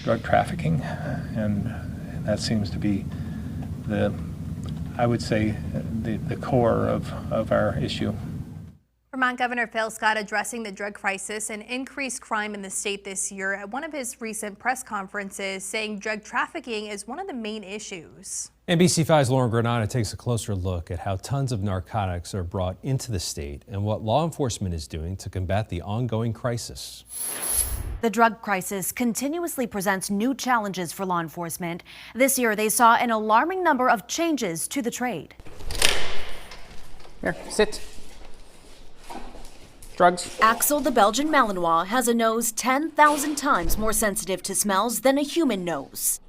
drug trafficking, and that seems to be I would say, the core of our issue. Vermont Governor Phil Scott addressing the drug crisis and increased crime in the state this year at one of his recent press conferences, saying drug trafficking is one of the main issues. NBC5's Lauren Granada takes a closer look at how tons of narcotics are brought into the state and what law enforcement is doing to combat the ongoing crisis. The drug crisis continuously presents new challenges for law enforcement. This year, they saw an alarming number of changes to the trade. Here, sit. Drugs. Axel the Belgian Malinois has a nose 10,000 times more sensitive to smells than a human nose.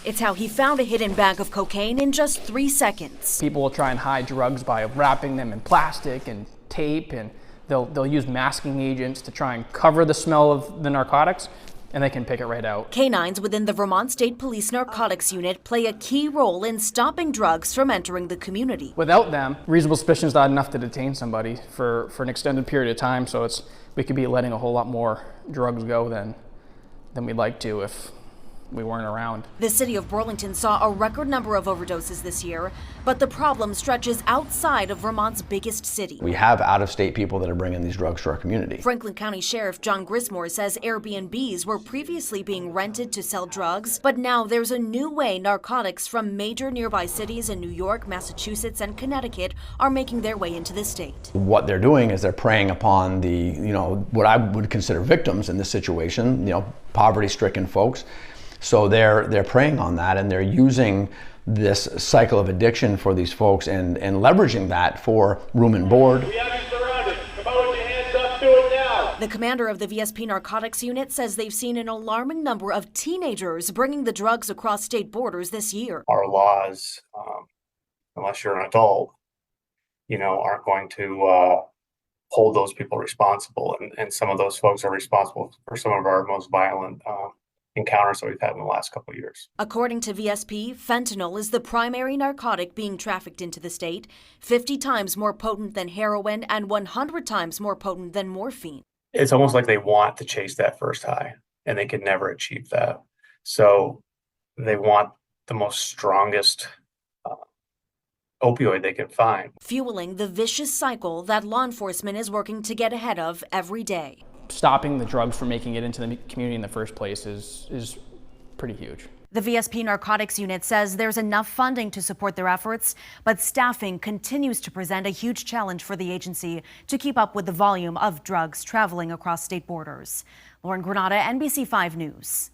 It's how he found a hidden bag of cocaine in just 3 seconds. People will try and hide drugs by wrapping them in plastic and tape, and they'll use masking agents to try and cover the smell of the narcotics, and they can pick it right out. Canines within the Vermont State Police Narcotics Unit play a key role in stopping drugs from entering the community. Without them, reasonable suspicion is not enough to detain somebody for an extended period of time, so we could be letting a whole lot more drugs go than we'd like to if we weren't around. The city of Burlington saw a record number of overdoses this year, but the problem stretches outside of Vermont's biggest city. We have out-of-state people that are bringing these drugs to our community. Franklin County Sheriff John Grismore says Airbnbs were previously being rented to sell drugs, but now there's a new way narcotics from major nearby cities in New York, Massachusetts, and Connecticut are making their way into the state. What they're doing is they're preying upon the, what I would consider victims in this situation, poverty-stricken folks. So they're preying on that, and they're using this cycle of addiction for these folks and leveraging that for room and board. We have you surrounded. Come on with your hands up, do it now. The commander of the VSP Narcotics Unit says they've seen an alarming number of teenagers bringing the drugs across state borders this year. Our laws, unless you're an adult, aren't going to hold those people responsible. And some of those folks are responsible for some of our most violent encounters that we've had in the last couple of years. According to VSP, fentanyl is the primary narcotic being trafficked into the state, 50 times more potent than heroin and 100 times more potent than morphine. It's almost like they want to chase that first high, and they could never achieve that. So they want the most strongest opioid they can find. Fueling the vicious cycle that law enforcement is working to get ahead of every day. Stopping the drugs from making it into the community in the first place is pretty huge. The VSP Narcotics Unit says there's enough funding to support their efforts, but staffing continues to present a huge challenge for the agency to keep up with the volume of drugs traveling across state borders. Lauren Granada, NBC5 News.